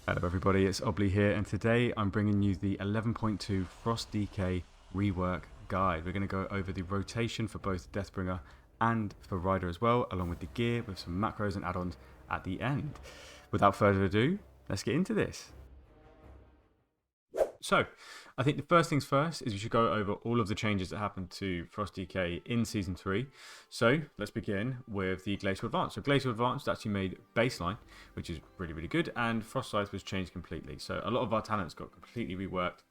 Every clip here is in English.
Hello everybody, it's Obley here, and today I'm bringing you the 11.2 Frost DK rework guide. We're going to go over the rotation for both Deathbringer and for Rider as well, along with the gear with some macros and add-ons at the end. Without further ado, let's get into this. So, I think the first things first is we should go over all of the changes that happened to Frost DK in Season 3. So, let's begin with the Glacial Advance. So, Glacial Advance was actually made baseline, which is really good, and Frost Scythe was changed completely. So, a lot of our talents got completely reworked.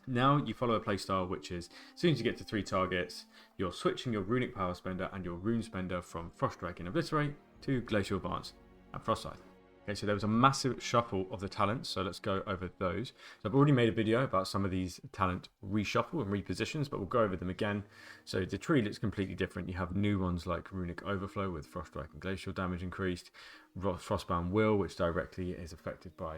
Now, you follow a playstyle which is, as soon as you get to 3 targets, you're switching your Runic Power Spender and your Rune Spender from Frost Strike and Obliterate to Glacial Advance and Frost Scythe. Okay, so there was a massive shuffle of the talents, so let's go over those. So I've already made a video about some of these talent reshuffle and repositions, but we'll go over them again. So the tree looks completely different. You have new ones like Runic Overflow with Frost Strike and Glacial damage increased, Frostbane Will, which directly is affected by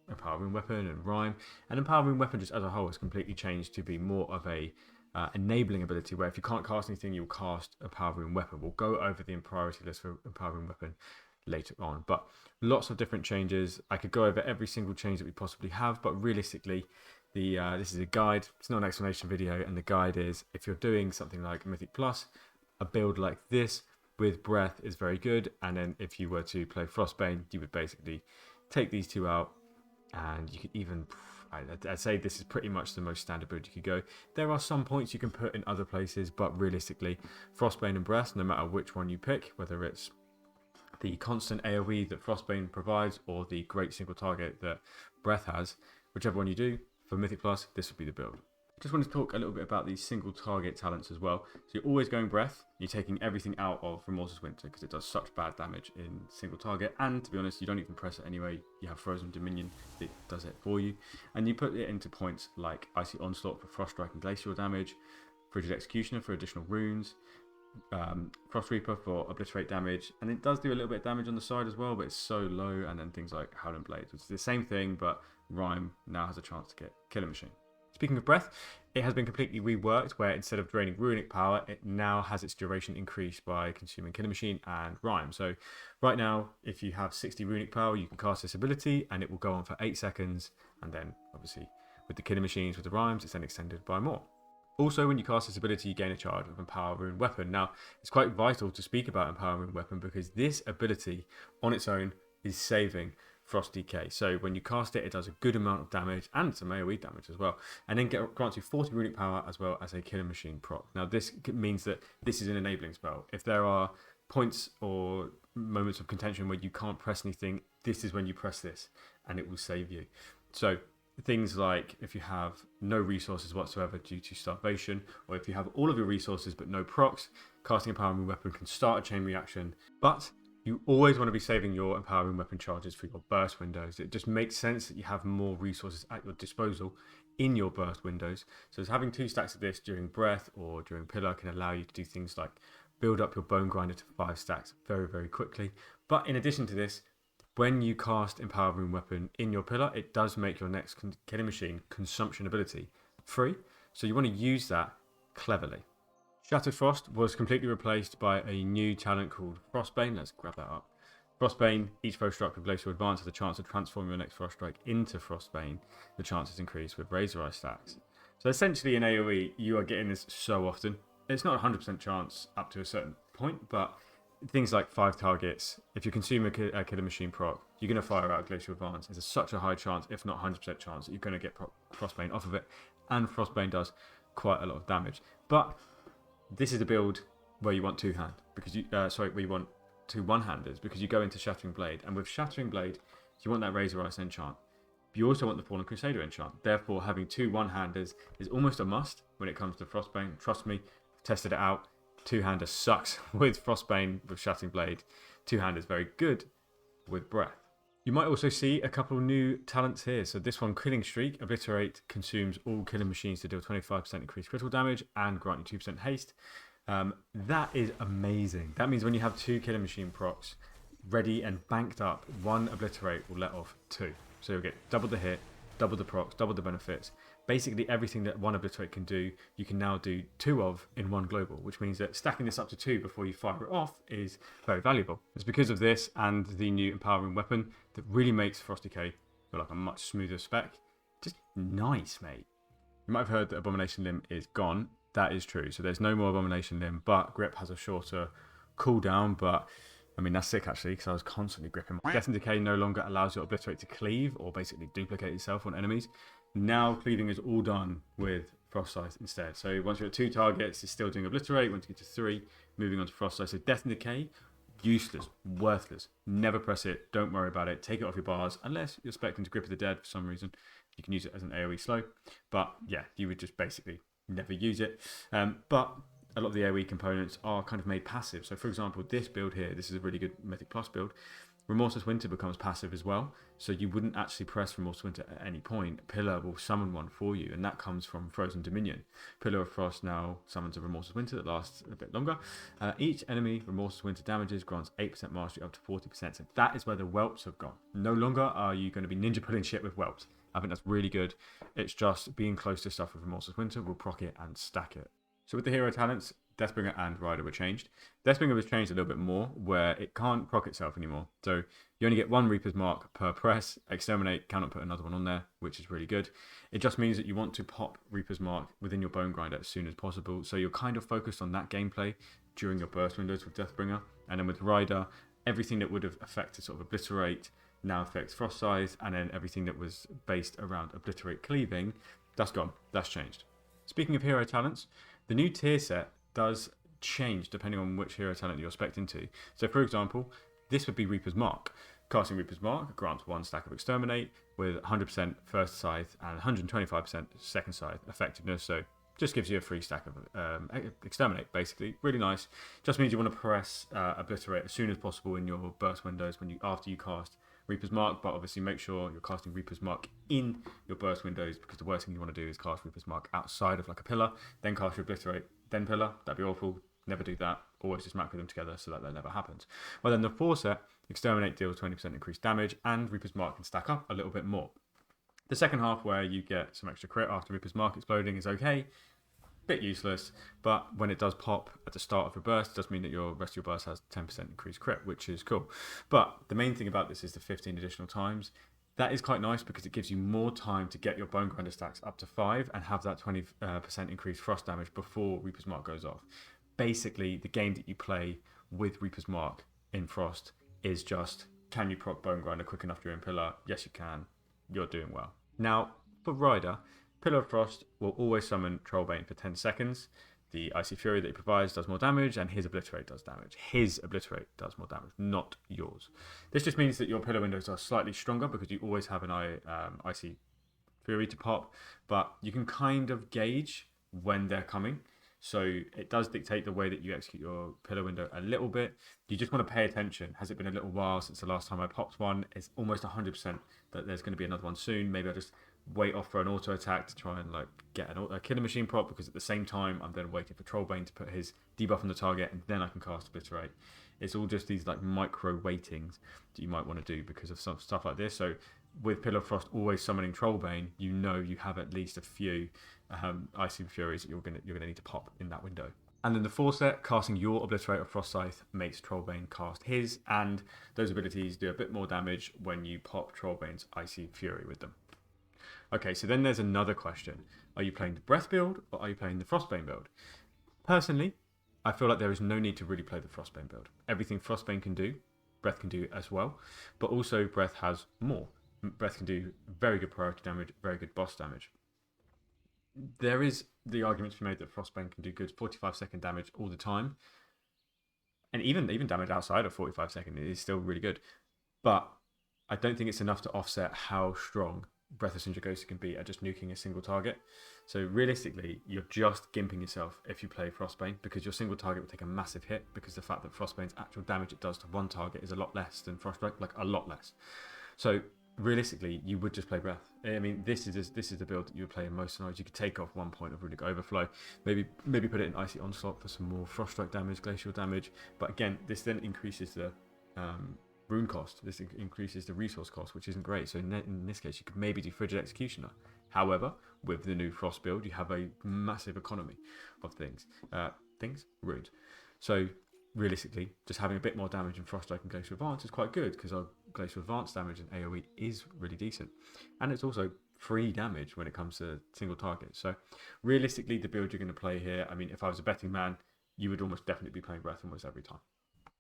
Empowering Weapon and Rhyme, and Empowering Weapon just as a whole has completely changed to be more of a enabling ability, where if you can't cast anything, you'll cast Empowering Weapon. We'll go over the priority list for Empowering Weapon later on, but lots of different changes. I could go over every single change that we possibly have, but realistically, this is a guide. It's not an explanation video, and the guide is if you're doing something like Mythic Plus, a build like this with Breath is very good, and then if you were to play Frostbane, you would basically take these two out, and you could even, I'd say this is pretty much the most standard build you could go. There are some points you can put in other places, but realistically, Frostbane and Breath, no matter which one you pick, whether it's the constant AoE that Frostbane provides or the great single target that Breath has, whichever one you do, for Mythic Plus, this would be the build. Just wanted to talk a little bit about these single target talents as well. So you're always going Breath, you're taking everything out of Remorseless Winter because it does such bad damage in single target, and to be honest, you don't even press it anyway. You have Frozen Dominion that does it for you, and you put it into points like Icy Onslaught for Frost Strike and Glacial damage, Frigid Executioner for additional runes, Frost Reaper for obliterate damage, and it does do a little bit of damage on the side as well, but it's so low. And then things like Howling Blades, which is the same thing, but Rhyme now has a chance to get Killer Machine. Speaking of Breath, it has been completely reworked, where instead of draining Runic power, it now has its duration increased by consuming Killer Machine and Rhyme. So right now, if you have 60 Runic power, you can cast this ability and it will go on for 8 seconds, and then obviously with the Killer Machines, with the Rhymes, it's then extended by more. Also, when you cast this ability, you gain a charge of Empowering Weapon. Now, it's quite vital to speak about Empowering Weapon because this ability on its own is saving Frost DK. So when you cast it, it does a good amount of damage and some AoE damage as well. And then grants you 40 Runic Power as well as a Killer Machine proc. Now, this means that this is an enabling spell. If there are points or moments of contention where you can't press anything, this is when you press this and it will save you. So things like if you have no resources whatsoever due to starvation, or if you have all of your resources but no procs, casting Empowering Weapon can start a chain reaction. But you always want to be saving your Empowering Weapon charges for your burst windows. It just makes sense that you have more resources at your disposal in your burst windows. So having 2 stacks of this during Breath or during Pillar can allow you to do things like build up your Bone Grinder to 5 stacks very quickly. But in addition to this, when you cast Empowering Weapon in your pillar, it does make your next Killing Machine consumption ability free, so you want to use that cleverly. Shattered Frost was completely replaced by a new talent called Frostbane. Let's grab that up. Frostbane, each foe struck with Glacial Advance has a chance to transform your next Frost Strike into Frostbane. The chances increase with Razor Eye stacks. So essentially in AoE, you are getting this so often. It's not a 100% chance up to a certain point, but things like 5 targets, if you consume a Killer Machine proc, you're going to fire out Glacial Advance. There's such a high chance, if not 100% chance, that you're going to get Frostbane off of it, and Frostbane does quite a lot of damage. But this is a build where you want 2-hand, because you where you want 2 one-handers, because you go into Shattering Blade, and with Shattering Blade, you want that Razor Ice enchant. You also want the Fallen Crusader enchant. Therefore, having 2 one-handers is almost a must when it comes to Frostbane. Trust me, I've tested it out. 2-hander sucks with Frostbane, with Shattering Blade. 2-hander is very good with Breath. You might also see a couple of new talents here. So this one, Killing Streak, Obliterate consumes all Killing Machines to deal 25% increased critical damage and grant you 2% haste. That is amazing. That means when you have 2 Killing Machine procs ready and banked up, 1 Obliterate will let off 2. So you'll get double the hit, double the procs, double the benefits. Basically everything that 1 Obliterate can do, you can now do 2 of in 1 global, which means that stacking this up to 2 before you fire it off is very valuable. It's because of this and the new Empowering Weapon that really makes Frost DK for like a much smoother spec. Just nice, mate. You might have heard that Abomination Limb is gone. That is true. So there's no more Abomination Limb, but grip has a shorter cooldown. But I mean, that's sick actually, because I was constantly gripping. Death and Decay no longer allows your Obliterate to cleave or basically duplicate itself on enemies. Now cleaving is all done with Frost Scythe instead. So once you're at 2 targets, it's still doing Obliterate. Once you get to 3, moving on to Frost Scythe. So Death and Decay, useless, worthless. Never press it. Don't worry about it. Take it off your bars unless you're expecting to Grip of the Dead for some reason. You can use it as an AoE slow. But yeah, you would just basically never use it. But a lot of the AoE components are kind of made passive. So for example, this build here, this is a really good Mythic Plus build. Remorseless Winter becomes passive as well, so you wouldn't actually press Remorseless Winter at any point. Pillar will summon one for you, and that comes from Frozen Dominion. Pillar of Frost now summons a Remorseless Winter that lasts a bit longer. Each enemy Remorseless Winter damages grants 8% mastery up to 40%, so that is where the whelps have gone. No longer are you going to be ninja pulling shit with whelps. I think that's really good. It's just being close to stuff with Remorseless Winter will proc it and stack it. So with the hero talents, Deathbringer and Rider were changed. Deathbringer was changed a little bit more, where it can't proc itself anymore. So you only get 1 Reaper's Mark per press. Exterminate cannot put another one on there, which is really good. It just means that you want to pop Reaper's Mark within your Bone Grinder as soon as possible. So you're kind of focused on that gameplay during your burst windows with Deathbringer. And then with Rider, everything that would have affected sort of Obliterate now affects Frost Scythe, and then everything that was based around Obliterate cleaving, that's gone. That's changed. Speaking of hero talents, the new tier set does change depending on which hero talent you're spec'd into. So for example, this would be Reaper's Mark. Casting Reaper's Mark grants 1 stack of Exterminate with 100% first scythe and 125% second scythe effectiveness. So just gives you a free stack of Exterminate, basically. Really nice. Just means you want to press Obliterate as soon as possible in your burst windows after you cast Reaper's Mark, but obviously make sure you're casting Reaper's Mark in your burst windows, because the worst thing you want to do is cast Reaper's Mark outside of like a pillar, then cast your Obliterate, then pillar. That'd be awful. Never do that. Always just macro them together so that never happens. Well, then the 4 set, Exterminate deals 20% increased damage, and Reaper's Mark can stack up a little bit more. The second half, where you get some extra crit after Reaper's Mark exploding, is okay. Bit useless, but when it does pop at the start of your burst, it does mean that your rest of your burst has 10% increased crit, which is cool. But the main thing about this is the 15 additional times. That is quite nice because it gives you more time to get your Bone Grinder stacks up to 5 and have that 20% increased frost damage before Reaper's Mark goes off. Basically, the game that you play with Reaper's Mark in Frost is just, can you proc Bone Grinder quick enough to your own pillar? Yes, you can. You're doing well. Now, for Rider, Pillar of Frost will always summon Trollbane for 10 seconds. The Icy Fury that he provides does more damage, and his Obliterate does damage. His Obliterate does more damage, not yours. This just means that your pillar windows are slightly stronger because you always have an Icy Fury to pop, but you can kind of gauge when they're coming. So it does dictate the way that you execute your pillar window a little bit. You just want to pay attention. Has it been a little while since the last time I popped one? It's almost 100% that there's going to be another one soon. Maybe I'll just wait off for an auto attack to try and like get a killer machine prop, because at the same time I'm then waiting for Trollbane to put his debuff on the target, and then I can cast Obliterate. It's all just these like micro waitings that you might want to do because of some stuff like this. So with Pillar of Frost always summoning Trollbane, you know you have at least a few Icy Furies that you're gonna need to pop in that window. And then the 4 set, casting your Obliterate or Frost Scythe makes Trollbane cast his, and those abilities do a bit more damage when you pop Trollbane's Icy Fury with them. Okay, so then there's another question. Are you playing the Breath build or are you playing the Frostbane build? Personally, I feel like there is no need to really play the Frostbane build. Everything Frostbane can do, Breath can do as well, but also Breath has more. Breath can do very good priority damage, very good boss damage. There is the argument to be made that Frostbane can do good 45-second damage all the time, and even damage outside of 45 seconds is still really good. But I don't think it's enough to offset how strong Breath of Sindragosa can be at just nuking a single target. So realistically, you're just gimping yourself if you play Frostbane, because your single target will take a massive hit, because the fact that Frostbane's actual damage it does to one target is a lot less than Frostbane, like a lot less. So realistically, you would just play Breath. I mean, this is the build that you would play in most scenarios. You could take off 1 point of Runic Overflow, maybe put it in Icy Onslaught for some more Frost Strike damage, Glacial damage. But again, this then increases the rune cost. This increases the resource cost, which isn't great. So in this case, you could maybe do Frigid Executioner. However, with the new Frost build, you have a massive economy of runes. So realistically, just having a bit more damage in Froststrike and Glacial Advance is quite good because our Glacial Advance damage and AoE is really decent. And it's also free damage when it comes to single targets. So realistically, the build you're going to play here, I mean, if I was a betting man, you would almost definitely be playing Breath almost every time.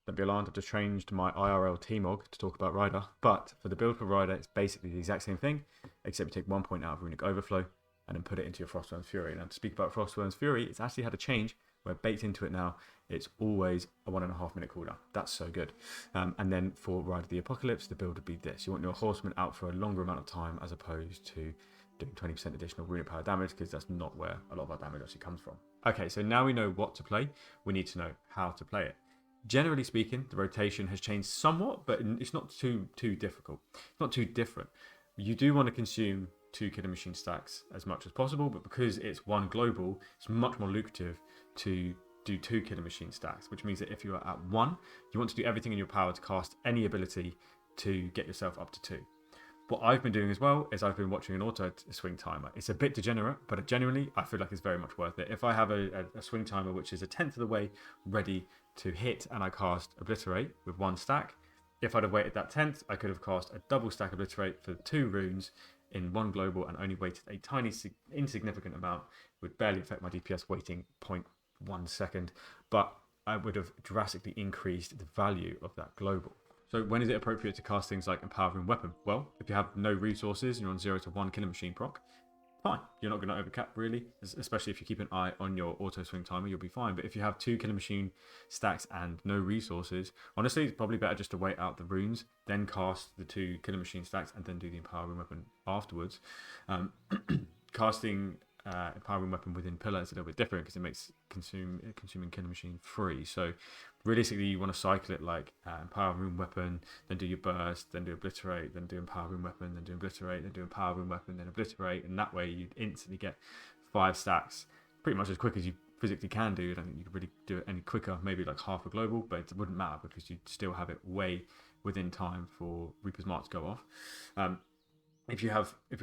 Don't be alarmed, I've just changed my IRL T-Mog to talk about Rider, but for the build for Rider, it's basically the exact same thing, except you take 1 point out of Runic Overflow and then put it into your Frostburn's Fury. Now, to speak about Frostburn's Fury, it's actually had a change where baked into it now, it's always a 1.5 minute cooldown. That's so good. And then for Ride of the Apocalypse, the build would be this. You want your Horseman out for a longer amount of time as opposed to doing 20% additional runic power damage, because that's not where a lot of our damage actually comes from. Okay, so now we know what to play, we need to know how to play it. Generally speaking, the rotation has changed somewhat, but it's not too difficult. It's not too different. You do want to consume 2 Killer Machine stacks as much as possible, but because it's one global, it's much more lucrative to do 2 Killer Machine stacks, which means that if you are at 1, you want to do everything in your power to cast any ability to get yourself up to 2. What I've been doing as well is I've been watching an auto swing timer. It's a bit degenerate, but genuinely I feel like it's very much worth it. If I have a swing timer which is a 10th of the way ready to hit and I cast Obliterate with 1 stack, if I'd have waited that 10th, I could have cast a double stack Obliterate for 2 runes in 1 global and only waited a tiny insignificant amount. It would barely affect my DPS waiting 0.1 second, but I would have drastically increased the value of that global. So when is it appropriate to cast things like Empowering Weapon? Well, if you have no resources and you're on 0 to 1 Killer Machine proc, fine. You're not going to overcap really, especially if you keep an eye on your auto swing timer, you'll be fine. But if you have 2 Killer Machine stacks and no resources, honestly, it's probably better just to wait out the runes, then cast the 2 Killer Machine stacks and then do the Empowering Weapon afterwards. Casting Empowering Weapon within Pillar is a little bit different because it makes consuming Killer Machine free. So realistically, you want to cycle it like Empowering Weapon, then do your Burst, then do Obliterate, then do Empowering Weapon, then do Obliterate, then do Empowering Weapon, then Obliterate, and that way you instantly get 5 stacks pretty much as quick as you physically can do. I don't think you could really do it any quicker, maybe like half a global, but it wouldn't matter because you'd still have it way within time for Reaper's Mark to go off. If you're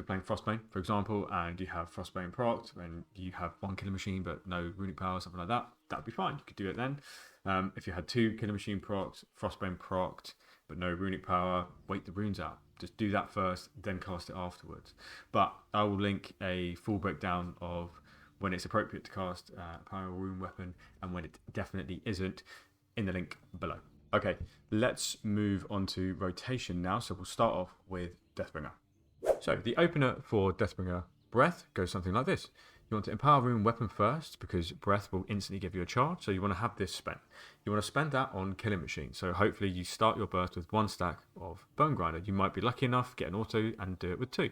playing Frostbane, for example, and you have Frostbane procced, and you have 1 Killer Machine but no runic power, something like that, that'd be fine. You could do it then. If you had 2 Killer Machine procced, Frostbane procced, but no runic power, wait the runes out. Just do that first, then cast it afterwards. But I will link a full breakdown of when it's appropriate to cast Power Rune Weapon and when it definitely isn't in the link below. Okay, let's move on to rotation now. So we'll start off with Deathbringer. So the opener for Deathbringer Breath goes something like this. You want to empower Rune Weapon first because Breath will instantly give you a charge, so you want to have this spent. You want to spend that on Killing Machine, so hopefully you start your burst with 1 stack of Bone Grinder. You might be lucky enough, get an auto and do it with 2.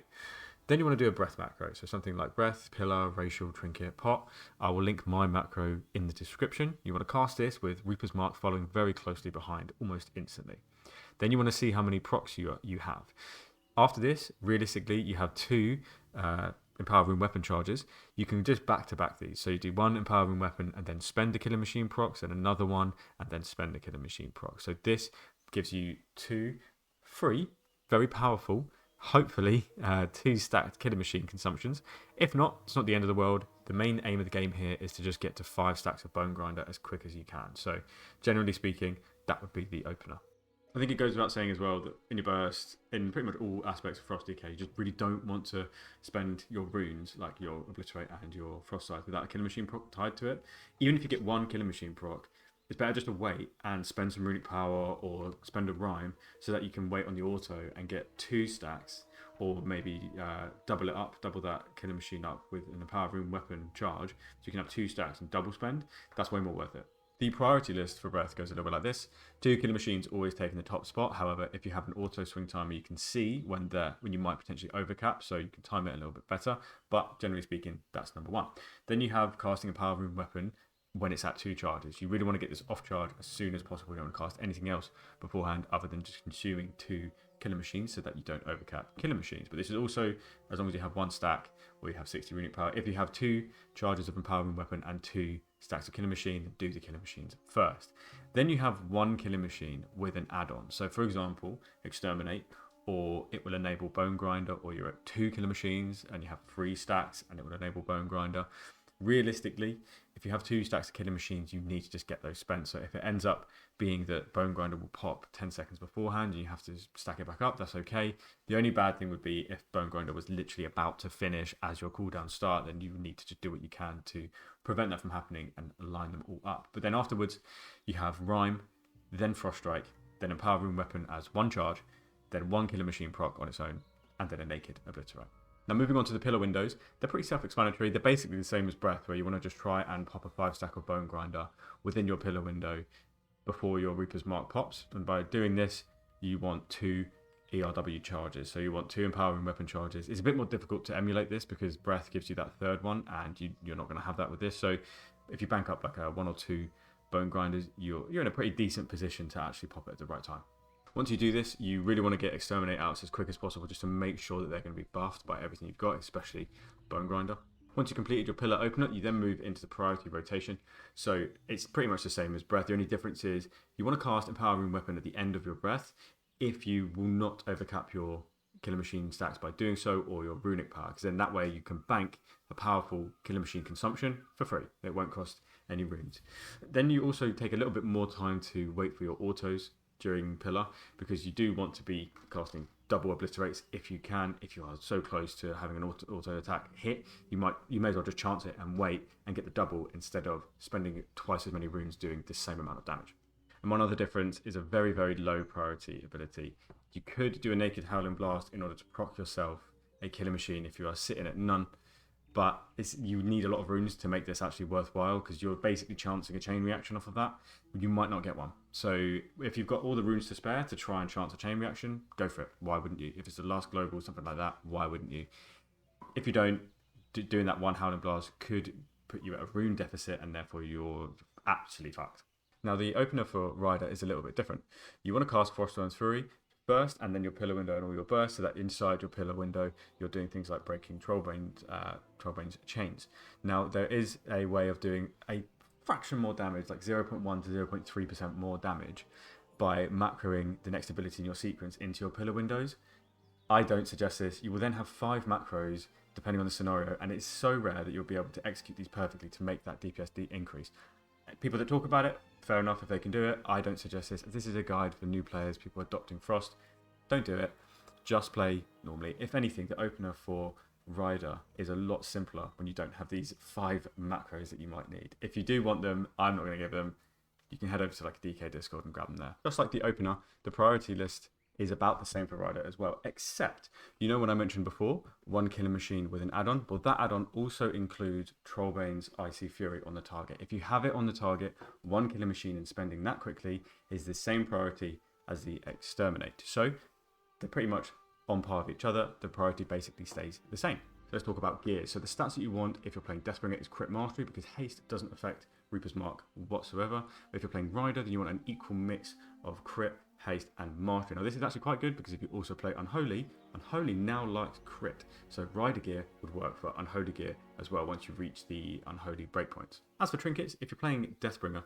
Then you want to do a Breath macro, so something like Breath, Pillar, Racial, Trinket, Pot. I will link my macro in the description. You want to cast this with Reaper's Mark following very closely behind, almost instantly. Then you want to see how many procs you have. After this, realistically, you have 2 Empowering Weapon charges. You can just back-to-back these. So you do 1 Empowering Weapon and then spend a Killer Machine procs, and another one, and then spend a Killer Machine proc. So this gives you 2 free, very powerful, hopefully 2 stacked Killer Machine consumptions. If not, it's not the end of the world. The main aim of the game here is to just get to 5 stacks of Bone Grinder as quick as you can. So generally speaking, that would be the opener. I think it goes without saying as well that in your burst, in pretty much all aspects of Frost DK, you just really don't want to spend your runes, like your Obliterate and your Frost Scythe, without a Killer Machine proc tied to it. Even if you get 1 Killer Machine proc, it's better just to wait and spend some runic power or spend a rhyme so that you can wait on the auto and get 2 stacks, or maybe double it up, double that Killer Machine up with an Empowering Weapon charge, so you can have 2 stacks and double spend. That's way more worth it. The priority list for Breath goes a little bit like this. 2 Killer Machines always taking the top spot. However, if you have an auto swing timer, you can see when you might potentially overcap, so you can time it a little bit better. But generally speaking, that's number 1. Then you have casting a Empowering Weapon when it's at 2 charges. You really want to get this off charge as soon as possible. You don't want to cast anything else beforehand other than just consuming 2 Killer Machines so that you don't overcap Killer Machines. But this is also as long as you have 1 stack or you have 60 runic power. If you have 2 charges of Empowering Weapon and 2 stacks of Killer Machine, then do the Killer Machines first. Then you have 1 Killer Machine with an add-on. So for example, Exterminate, or it will enable Bone Grinder, or you're at 2 Killer Machines and you have 3 stacks and it will enable Bone Grinder. realistically, if you have 2 stacks of killing machines, you need to just get those spent. So if it ends up being that Bone Grinder will pop 10 seconds beforehand and you have to stack it back up, that's okay. The only bad thing would be if Bone Grinder was literally about to finish as your cooldown start, then you need to just do what you can to prevent that from happening and line them all up. But then afterwards, you have Rime, then Frost Strike, then Empower Rune Weapon as 1 charge, then 1 Killer Machine proc on its own, and then a Naked Obliterate. Now moving on to the pillar windows, they're pretty self-explanatory. They're basically the same as Breath, where you want to just try and pop a 5 stack of Bone Grinder within your pillar window before your Reaper's Mark pops. And by doing this, you want 2 ERW charges. So you want 2 Empowering Weapon charges. It's a bit more difficult to emulate this because Breath gives you that 3rd one, and you're not going to have that with this. So if you bank up like a 1 or 2 Bone Grinders, you're in a pretty decent position to actually pop it at the right time. Once you do this, you really want to get Exterminate out as quick as possible just to make sure that they're going to be buffed by everything you've got, especially Bone Grinder. Once you've completed your pillar opener, you then move into the priority rotation. So it's pretty much the same as Breath. The only difference is you want to cast Empower Rune Weapon at the end of your breath if you will not overcap your Killer Machine stacks by doing so, or your runic power, because then that way you can bank a powerful Killer Machine consumption for free. It won't cost any runes. Then you also take a little bit more time to wait for your autos during pillar, because you do want to be casting double obliterates if you can. If you are so close to having an auto attack hit, you may as well just chance it and wait and get the double instead of spending twice as many runes doing the same amount of damage. And one other difference is a very, very low priority ability. You could do a Naked Howling Blast in order to proc yourself a Killer Machine if you are sitting at none, but you need a lot of runes to make this actually worthwhile, because you're basically chancing a chain reaction off of that. You might not get one. So if you've got all the runes to spare to try and chance a chain reaction, go for it. Why wouldn't you? If it's the last global, something like that, why wouldn't you? If you don't, doing that 1 Howling Blast could put you at a rune deficit, and therefore you're absolutely fucked. Now the opener for Rider is a little bit different. You want to cast Frostbane's Fury first, and then your pillar window and all your bursts, so that inside your pillar window you're doing things like breaking Trollbane's chains. Now there is a way of doing a fraction more damage, like 0.1 to 0.3% more damage, by macroing the next ability in your sequence into your pillar windows. I don't suggest this. You will then have 5 macros depending on the scenario, and it's so rare that you'll be able to execute these perfectly to make that DPS increase. People that talk about it, fair enough if they can do it. I don't suggest this. This is a guide for new players, people adopting Frost. Don't do it. Just play normally. If anything, the opener for Rider is a lot simpler when you don't have these 5 macros that you might need. If you do want them, I'm not going to give them. You can head over to like a DK Discord and grab them there. Just like the opener, the priority list is about the same for Rider as well, except, you know when I mentioned before, 1 Killer Machine with an add-on? Well, that add-on also includes Trollbane's Icy Fury on the target. If you have it on the target, 1 Killer Machine and spending that quickly is the same priority as the Exterminate. So they're pretty much on par with each other. The priority basically stays the same. So let's talk about gear. So the stats that you want if you're playing Deathbringer is Crit Mastery, because haste doesn't affect Reaper's Mark whatsoever. But if you're playing Rider, then you want an equal mix of Crit, haste and mastery. Now this is actually quite good, because if you also play Unholy, Unholy now likes crit, so Rider gear would work for Unholy gear as well once you reach the Unholy breakpoints. As for trinkets, if you're playing Deathbringer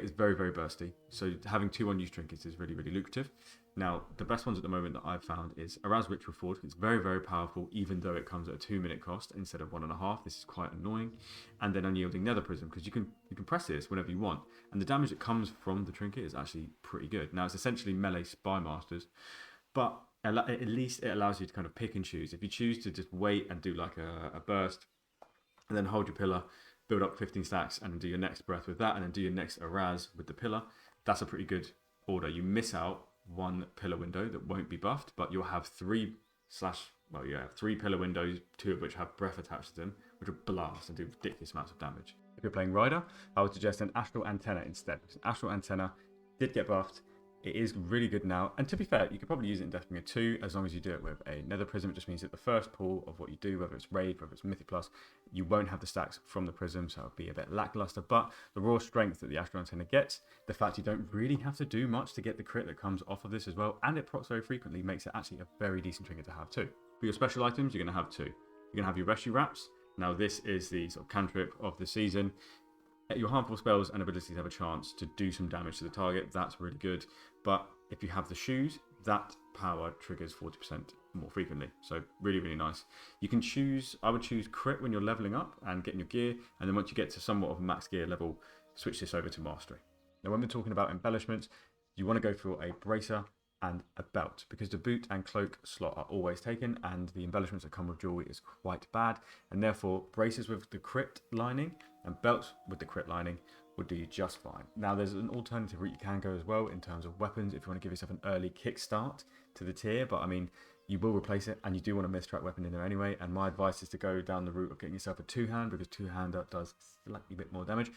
is very, very bursty, so having 2 unused trinkets is really, really lucrative. Now the best ones at the moment that I've found is Arouse Ritual Forge. It's very, very powerful, even though it comes at a 2-minute cost instead of 1.5. This is quite annoying. And then Unyielding Nether Prism, because you can press this whenever you want, and the damage that comes from the trinket is actually pretty good. Now it's essentially melee Spy Masters, but at least it allows you to kind of pick and choose. If you choose to just wait and do like a burst, and then hold your pillar, build up 15 stacks, and then do your next breath with that, and then do your next Araz with the pillar, that's a pretty good order. You miss out 1 pillar window that won't be buffed, but you'll have 3 pillar windows, 2 of which have breath attached to them, which will blast and do ridiculous amounts of damage. If you're playing Rider, I would suggest an Astral Antenna instead. An Astral Antenna did get buffed. It is really good now, and to be fair, you could probably use it in Deathbringer 2 as long as you do it with a Nether Prism. It just means that the first pull of what you do, whether it's Raid, whether it's Mythic Plus, you won't have the stacks from the Prism, so it'll be a bit lackluster. But the raw strength that the Astral Antenna gets, the fact you don't really have to do much to get the crit that comes off of this as well, and it procs very frequently, makes it actually a very decent trinket to have too. For your special items, you're going to have 2. You're going to have your Rescue Wraps. Now this is the sort of cantrip of the season. Your harmful spells and abilities have a chance to do some damage to the target. That's really good. But if you have the shoes, that power triggers 40% more frequently. So really, really nice. You can choose, I would choose crit when you're leveling up and getting your gear, and then once you get to somewhat of a max gear level, switch this over to mastery. Now when we're talking about embellishments, you want to go for a bracer and a belt, because the boot and cloak slot are always taken, and the embellishments that come with jewelry is quite bad, and therefore braces with the crit lining and belts with the crit lining would do you just fine. Now there's an alternative route you can go as well in terms of weapons if you want to give yourself an early kickstart to the tier, but I mean you will replace it, and you do want a mistrack weapon in there anyway, and my advice is to go down the route of getting yourself a two-hand, because two-hand does slightly bit more damage.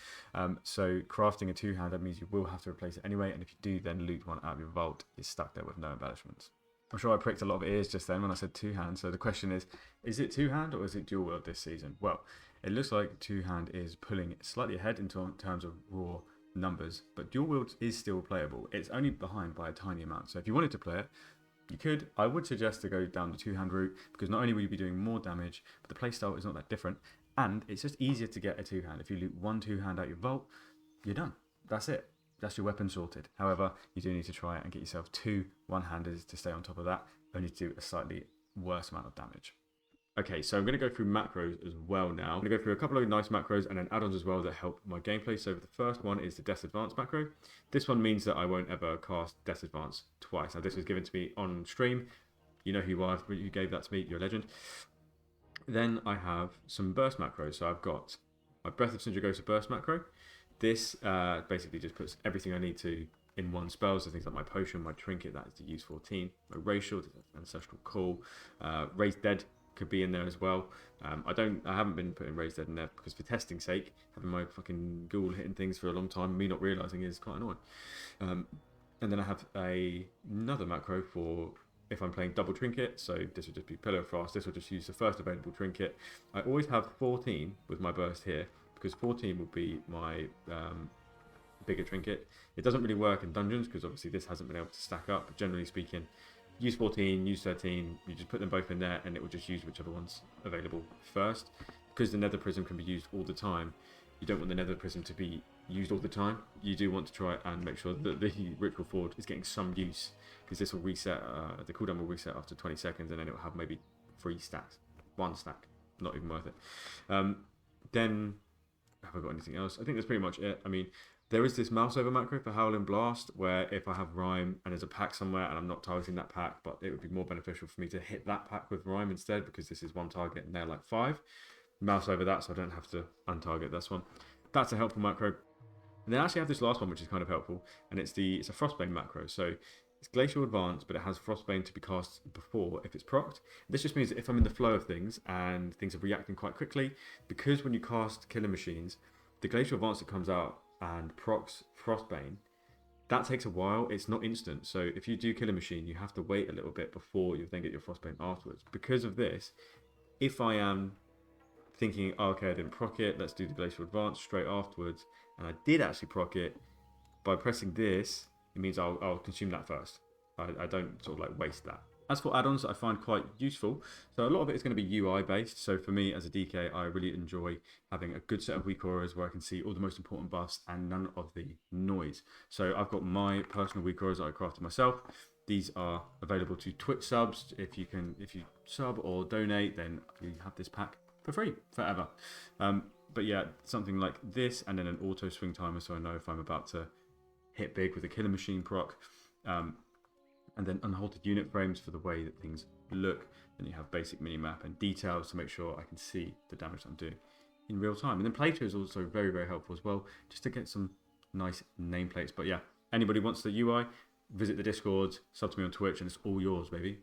So crafting a two-hand, that means you will have to replace it anyway, and if you do then loot one out of your vault, you're stuck there with no embellishments. I'm sure I pricked a lot of ears just then when I said two-hand, so the question is it two-hand or is it dual wield this season? Well, it looks like two-hand is pulling slightly ahead in terms of raw numbers, but dual wield is still playable. It's only behind by a tiny amount, so if you wanted to play it, you could. I would suggest to go down the two-hand route, because not only will you be doing more damage, but the playstyle is not that different, and it's just easier to get a two-hand. If you loot one two-hand out your vault, you're done. That's it. That's your weapon sorted. However, you do need to try and get yourself two one-handers to stay on top of that, only to do a slightly worse amount of damage. Okay, so I'm going to go through macros as well now. I'm going to go through a couple of nice macros and then add-ons as well that help my gameplay. So the first one is the Death Advance macro. This one means that I won't ever cast Death Advance twice. Now this was given to me on stream. You know who you are, you gave that to me, you're a legend. Then I have some burst macros. So I've got my Breath of Sindragosa burst macro. This basically just puts everything I need to in one spell. So things like my potion, my trinket, that is to use 14. My racial, Ancestral Call, Raised Dead could be in there as well. I haven't been putting Raised Dead in there because for testing sake, having my fucking ghoul hitting things for a long time, me not realising is quite annoying. And then I have another macro for if I'm playing double trinket, so this would just be Pillar of Frost, this will just use the first available trinket. I always have 14 with my burst here, because 14 will be my bigger trinket. It doesn't really work in dungeons, because obviously this hasn't been able to stack up, but generally speaking, use 14, use 13, you just put them both in there and it will just use whichever one's available first. Because the Nether Prism can be used all the time, you don't want the Nether Prism to be used all the time. You do want to try and make sure that the Ritual Forge is getting some use, because this will reset, the cooldown will reset after 20 seconds, and then it will have maybe 3 stacks, 1 stack, not even worth it. Then, have I got anything else? I think that's pretty much it. I mean, there is this mouse over macro for Howling Blast, where if I have Rhyme and there's a pack somewhere and I'm not targeting that pack, but it would be more beneficial for me to hit that pack with Rhyme instead, because this is one target and they're like 5. Mouse over that so I don't have to untarget this one. That's a helpful macro. And then I actually have this last one which is kind of helpful, and it's a Frostbane macro. So it's Glacial Advance, but it has Frostbane to be cast before if it's procced. This just means that if I'm in the flow of things and things are reacting quite quickly, because when you cast Killer Machines, the Glacial Advance that comes out and procs Frostbane, that takes a while. It's not instant. So if you do Killer Machine, you have to wait a little bit before you then get your Frostbane afterwards. Because of this, if I am thinking, oh, okay, I didn't proc it, let's do the Glacial Advance straight afterwards, and I did actually proc it, by pressing this, it means I'll consume that first. I don't sort of like waste that. As for add-ons, I find quite useful. So a lot of it is going to be UI based. So for me as a DK, I really enjoy having a good set of weak auras where I can see all the most important buffs and none of the noise. So I've got my personal weak auras that I crafted myself. These are available to Twitch subs. If you sub or donate, then you have this pack for free forever. But yeah, something like this, and then an auto swing timer, so I know if I'm about to hit big with a Killer Machine proc. And then unhalted unit frames for the way that things look. Then you have basic minimap and details to make sure I can see the damage I'm doing in real time. And then playthrough is also very, very helpful as well, just to get some nice nameplates. But yeah, anybody wants the UI, visit the Discord, sub to me on Twitch, and it's all yours, baby.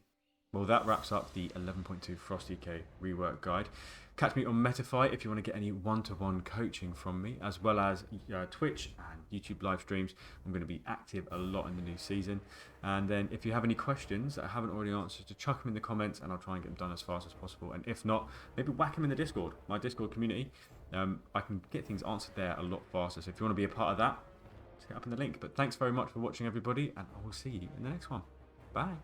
Well, that wraps up the 11.2 Frost DK rework guide. Catch me on Metafy if you want to get any one-to-one coaching from me, as well as Twitch and YouTube live streams. I'm going to be active a lot in the new season. And then if you have any questions that I haven't already answered, to chuck them in the comments and I'll try and get them done as fast as possible. And if not, maybe whack them in the Discord, my Discord community. I can get things answered there a lot faster. So if you want to be a part of that, just hit up in the link. But thanks very much for watching, everybody, and I will see you in the next one. Bye.